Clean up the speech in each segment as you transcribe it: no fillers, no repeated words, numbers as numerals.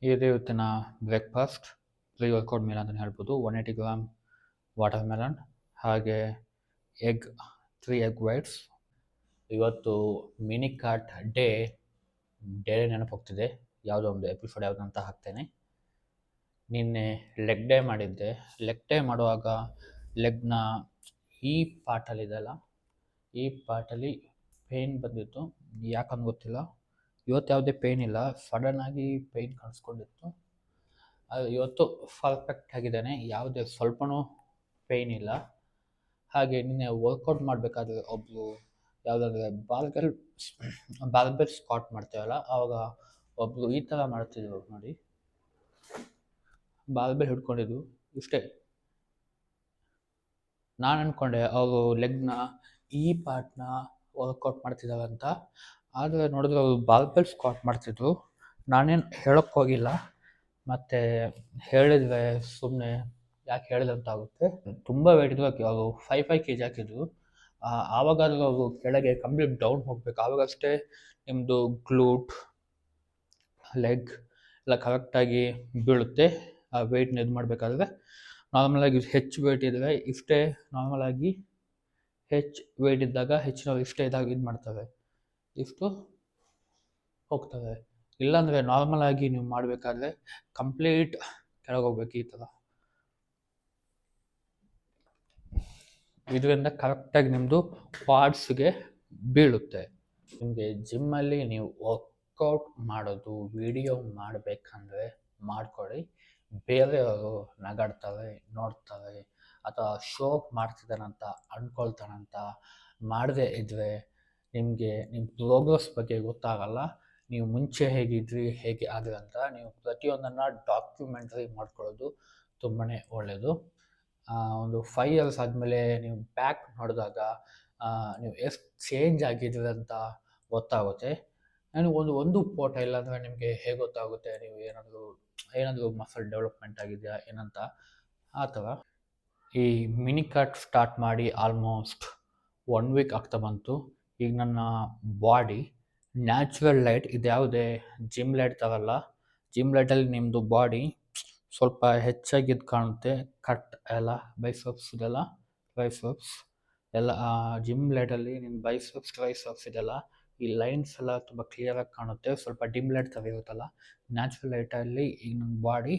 ಇದು ಇವತ್ತಿನ breakfast pre-workout meal ಅಂತಲೇ ಹೇಳ್ಬೋದು. 180 ಗ್ರಾಮ್ ವಾಟರ್ ಮೆಲನ್ ಹಾಗೆ ಎಗ್ 3 ಎಗ್ ವೈಟ್ಸ್. ಇವತ್ತು ಮಿನಿ ಕಾರ್ಟ್ ಡೇ ನೆನಪು ಹೋಗ್ತಿದೆ. ಯಾವುದೋ ಒಂದು ಎಪಿಸೋಡ್ ಯಾವುದಂತ ಹಾಕ್ತೇನೆ. ನಿನ್ನೆ ಲೆಗ್ ಡೇ ಮಾಡಿದ್ದೆ. ಲೆಗ್ ಡೇ ಮಾಡುವಾಗ ಲೆಗ್ನ ಈ ಪಾರ್ಟಲ್ಲಿದೆಯಲ್ಲ, ಈ ಪಾರ್ಟಲ್ಲಿ ಪೇಯ್ನ್ ಬಂದಿತ್ತು. ಯಾಕಂತ ಗೊತ್ತಿಲ್ಲ. ಇವತ್ತು ಯಾವುದೇ ಪೇಯ್ನ್ ಇಲ್ಲ, ಸಡನ್ನಾಗಿ ಪೇಯ್ನ್ ಕಾಣಿಸ್ಕೊಂಡಿತ್ತು. ಇವತ್ತು ಪರ್ಫೆಕ್ಟ್ ಆಗಿದ್ದಾನೆ, ಯಾವುದೇ ಸ್ವಲ್ಪನೂ ಪೇಯ್ನ್ ಇಲ್ಲ. ಹಾಗೆ ನಿನ್ನೆ ವರ್ಕೌಟ್ ಮಾಡಬೇಕಾದ್ರೆ ಒಬ್ಬರು ಯಾವುದಾದ್ರೆ ಬಾರ್ಬೆಲ್ ಸ್ಕ್ವಾಟ್ ಮಾಡ್ತೇವಲ್ಲ, ಆವಾಗ ಒಬ್ಬರು ಈ ಥರ ಮಾಡ್ತಿದ್ರು ನೋಡಿ. ಬಾರ್ಬೆಲ್ ಹಿಡ್ಕೊಂಡಿದ್ದು ಇಷ್ಟೇ. ನಾನು ಅಂದ್ಕೊಂಡೆ ಅವರು ಲೆಗ್ನ ಈ ಪಾರ್ಟ್ನ ವರ್ಕೌಟ್ ಮಾಡ್ತಿದ್ದಾರೆ ಅಂತ. ಆದರೆ ನೋಡಿದ್ರೆ ಅವರು ಬಾರ್ಬೆಲ್ ಸ್ಕ್ವಾಟ್ ಮಾಡ್ತಿದ್ರು. ನಾನೇನು ಹೇಳೋಕ್ಕೆ ಹೋಗಿಲ್ಲ, ಮತ್ತು ಹೇಳಿದರೆ ಸುಮ್ಮನೆ ಯಾಕೆ ಹೇಳಿದೆ ಅಂತ ಆಗುತ್ತೆ. ತುಂಬ ವೆಯ್ಟ್ ಇದ್ರು. ಅವರು 5 kg ಹಾಕಿದ್ರು. ಆವಾಗಾದರೂ ಅವರು ಕೆಳಗೆ ಕಂಪ್ಲೀಟ್ ಡೌನ್ ಹೋಗಬೇಕು. ಆವಾಗಷ್ಟೇ ನಿಮ್ಮದು ಗ್ಲೂಟ್, ಲೆಗ್ ಎಲ್ಲ ಕರೆಕ್ಟಾಗಿ ಬೀಳುತ್ತೆ. ಆ ವೆಯ್ಟ್ನ ಇದು ಮಾಡಬೇಕಾದ್ರೆ ನಾರ್ಮಲಾಗಿ ಹೆಚ್ಚು ವೆಯ್ಟ್ ಇದ್ದರೆ ಇಷ್ಟೇ. ನಾರ್ಮಲಾಗಿ ಹೆಚ್ಚು ವೆಯ್ಟ್ ಇದ್ದಾಗ ಹೆಚ್ಚಿನವ್ರು ಇಷ್ಟೇ ಇದಾಗ ಇದು ಮಾಡ್ತವೆ, ಇಷ್ಟು ಹೋಗ್ತವೆ. ಇಲ್ಲಾಂದರೆ ನಾರ್ಮಲಾಗಿ ನೀವು ಮಾಡಬೇಕಾದ್ರೆ ಕಂಪ್ಲೀಟ್ ಕೆಳಗೆ ಹೋಗ್ಬೇಕು ಈ ಥರ. ಇದರಿಂದ ಕರೆಕ್ಟಾಗಿ ನಿಮ್ಮದು ಪಾರ್ಟ್ಸ್ಗೆ ಬೀಳುತ್ತೆ. ನಿಮಗೆ ಜಿಮ್ಮಲ್ಲಿ ನೀವು ವರ್ಕೌಟ್ ಮಾಡೋದು ವಿಡಿಯೋ ಮಾಡಬೇಕಂದ್ರೆ ಮಾಡ್ಕೊಳ್ಳಿ. ಬೇರೆಯವರು ನಗಾಡ್ತಾರೆ, ನೋಡ್ತಾರೆ, ಅಥವಾ ಶೋ ಮಾಡ್ತಿದ್ದಾನಂತ ಅಂದ್ಕೊಳ್ತಾನಂತ ಮಾಡದೇ ಇದ್ದರೆ ನಿಮಗೆ ನಿಮ್ಮ ಪ್ರೋಗ್ರೆಸ್ ಬಗ್ಗೆ ಗೊತ್ತಾಗಲ್ಲ. ನೀವು ಮುಂಚೆ ಹೇಗಿದ್ರಿ, ಹೇಗೆ ಆದ್ರಿ ಅಂತ ನೀವು ಪ್ರತಿಯೊಂದನ್ನು ಡಾಕ್ಯುಮೆಂಟ್ರಿ ಮಾಡ್ಕೊಳ್ಳೋದು ತುಂಬಾ ಒಳ್ಳೆಯದು. ಒಂದು 5 years ಆದಮೇಲೆ ನೀವು ಬ್ಯಾಕ್ ನೋಡಿದಾಗ ನೀವು ಎಷ್ಟು ಚೇಂಜ್ ಆಗಿದ್ರಿ ಅಂತ ಗೊತ್ತಾಗುತ್ತೆ. ನನಗೆ ಒಂದು ಫೋಟೋ ಇಲ್ಲಾಂದರೆ ನಿಮಗೆ ಹೇಗೆ ಗೊತ್ತಾಗುತ್ತೆ ನೀವು ಏನಾದರೂ ಮಸಲ್ ಡೆವಲಪ್ಮೆಂಟ್ ಆಗಿದೆಯಾ ಏನಂತ. ಆ ಥರ ಈ ಮಿನಿ ಕಾರ್ಟ್ ಸ್ಟಾರ್ಟ್ ಮಾಡಿ ಆಲ್ಮೋಸ್ಟ್ 1 week ಆಗ್ತಾ ಬಂತು. ಈಗ ನನ್ನ ಬಾಡಿ ನ್ಯಾಚುರಲ್ ಲೈಟ್, ಇದು ಯಾವುದೇ ಜಿಮ್ ಲೈಟ್ ತರಲ್ಲ. ಜಿಮ್ ಲೈಟಲ್ಲಿ ನಿಮ್ಮದು ಬಾಡಿ ಸ್ವಲ್ಪ ಹೆಚ್ಚಾಗಿದ್ದು ಕಾಣುತ್ತೆ. ಕಟ್ ಎಲ್ಲ ಬೈಸೆಪ್ಸ್ ಇದೆಲ್ಲ, ಟ್ರೈಸೆಪ್ಸ್ ಎಲ್ಲ ಜಿಮ್ ಲೈಟಲ್ಲಿ ನಿಮ್ಮ ಬೈಸೆಪ್ಸ್, ಟ್ರೈಸೆಪ್ಸ್ ಇದೆಲ್ಲ ಈ ಲೈನ್ಸ್ ಎಲ್ಲ ತುಂಬ ಕ್ಲಿಯರಾಗಿ ಕಾಣುತ್ತೆ. ಸ್ವಲ್ಪ ಡಿಮ್ ಲೈಟ್ ಥರ ಇರುತ್ತಲ್ಲ. ನ್ಯಾಚುರಲ್ ಲೈಟಲ್ಲಿ ಈಗ ನನ್ನ ಬಾಡಿ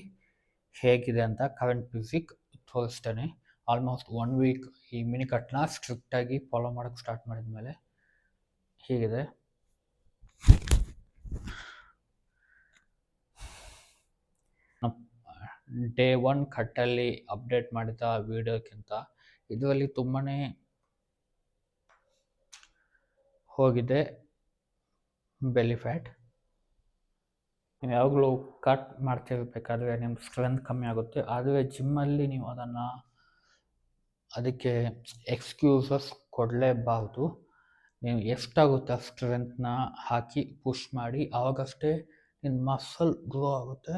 ಹೇಗಿದೆ ಅಂತ ಕರೆಂಟ್ ಫಿಸಿಕ್ ತೋರಿಸ್ತೇನೆ. ಆಲ್ಮೋಸ್ಟ್ 1 week ಈ ಮಿನಿ ಕಟ್ನ ಸ್ಟ್ರಿಕ್ಟಾಗಿ ಫಾಲೋ ಮಾಡೋಕ್ಕೆ ಸ್ಟಾರ್ಟ್ ಮಾಡಿದ ಮೇಲೆ ಹೀಗಿದೆ. ಡೇ 1 ಕಟ್ಟಲ್ಲಿ ಅಪ್ಡೇಟ್ ಮಾಡಿದ ವೀಡಿಯೋಕ್ಕಿಂತ ಇದರಲ್ಲಿ ತುಂಬಾ ಹೋಗಿದೆ ಬೆಲಿ ಫ್ಯಾಟ್. ನೀವು ಯಾವಾಗಲೂ ಕಟ್ ಮಾಡ್ತಿರ್ಬೇಕಾದ್ರೆ ನಿಮ್ಮ ಸ್ಟ್ರೆಂತ್ ಕಮ್ಮಿ ಆಗುತ್ತೆ. ಆದರೆ ಜಿಮ್ಮಲ್ಲಿ ನೀವು ಅದಕ್ಕೆ ಎಕ್ಸ್ಕ್ಯೂಸಸ್ ಕೊಡಲೇಬಾರ್ದು. ನೀವು ಎಷ್ಟಾಗುತ್ತೆ ಆ ಸ್ಟ್ರೆಂತ್ನ ಹಾಕಿ ಪುಷ್ ಮಾಡಿ, ಆವಾಗಷ್ಟೇ ನಿಮ್ಮ ಮಸಲ್ ಗ್ರೋ ಆಗುತ್ತೆ.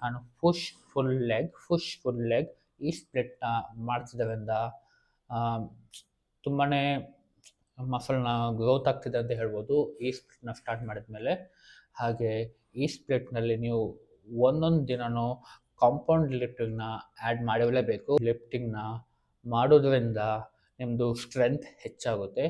ನಾನು ಪುಷ್ ಫುಲ್ ಲೆಗ್ ಈ ಸ್ಪ್ಲಿಟ್ನ ಮಾಡ್ತಿದ್ದರಿಂದ ತುಂಬಾ ಮಸಲ್ನ ಗ್ರೋತ್ ಆಗ್ತಿದೆ ಅಂತ ಹೇಳ್ಬೋದು ಈ ಸ್ಪ್ಲಿಟ್ನ ಸ್ಟಾರ್ಟ್ ಮಾಡಿದ ಮೇಲೆ. ಹಾಗೆ ಈ ಸ್ಪ್ಲಿಟ್ನಲ್ಲಿ ನೀವು ಒಂದೊಂದು ದಿನವೂ ಕಾಂಪೌಂಡ್ ಲಿಫ್ಟಿಂಗ್ನ ಆ್ಯಡ್ ಮಾಡಲೇಬೇಕು. ಲಿಫ್ಟಿಂಗ್ನ ಮಾಡೋದ್ರಿಂದ ನಿಮ್ಮದು ಸ್ಟ್ರೆಂತ್ ಹೆಚ್ಚಾಗುತ್ತೆ.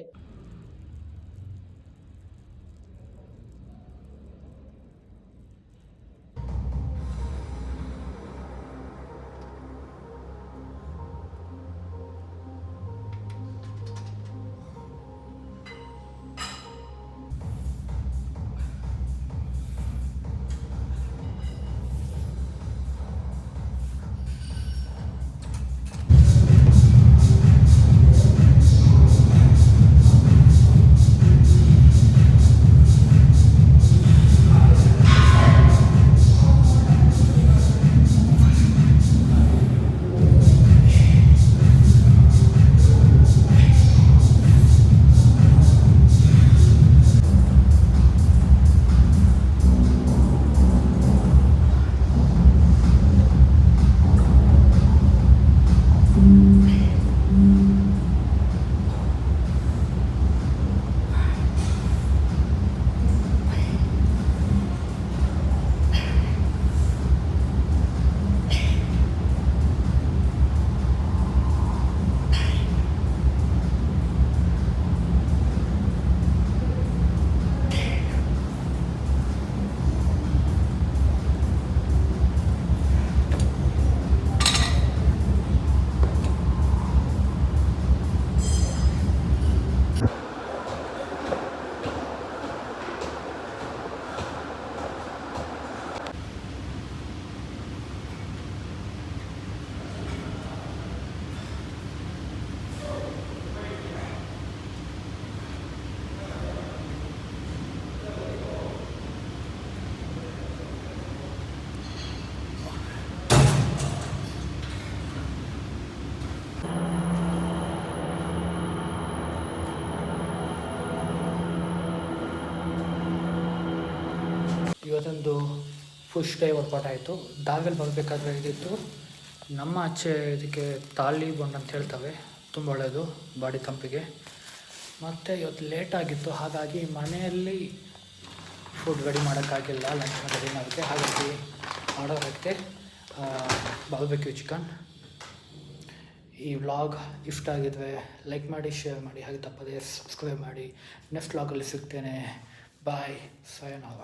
ಇವತ್ತೊಂದು ಫುಲ್ ಡೇ ವರ್ಕೌಟ್ ಆಯಿತು. ದಾರ್ಗಲ್ಲಿ ಬರಬೇಕಾದ್ರೆ ಇದಿತ್ತು. ನಮ್ಮ ಆಚೆ ಇದಕ್ಕೆ ತಾಳಿ ಬೊಂಡ್ ಅಂತ ಹೇಳ್ತವೆ, ತುಂಬ ಒಳ್ಳೆಯದು ಬಾಡಿ ತಂಪಿಗೆ. ಮತ್ತು ಇವತ್ತು ಲೇಟಾಗಿತ್ತು, ಹಾಗಾಗಿ ಮನೆಯಲ್ಲಿ ಫುಡ್ ರೆಡಿ ಮಾಡೋಕ್ಕಾಗಿಲ್ಲ, ಲಂಚ್ ರೆಡಿ ಮಾಡೋಕ್ಕೆ. ಹಾಗಾಗಿ ಆರ್ಡರ್ ಹಾಕಿದೆ ಬಾರ್ಬೆಕ್ಯೂ ಚಿಕನ್. ಈ ವ್ಲಾಗ್ ಇಷ್ಟ ಆಗಿದ್ರೆ ಲೈಕ್ ಮಾಡಿ, ಶೇರ್ ಮಾಡಿ, ಹಾಗೆ ತಪ್ಪದೇ ಸಬ್ಸ್ಕ್ರೈಬ್ ಮಾಡಿ. ನೆಕ್ಸ್ಟ್ ವ್ಲಾಗಲ್ಲಿ ಸಿಗ್ತೇನೆ. ಬಾಯ್, ಸಯನಾರ.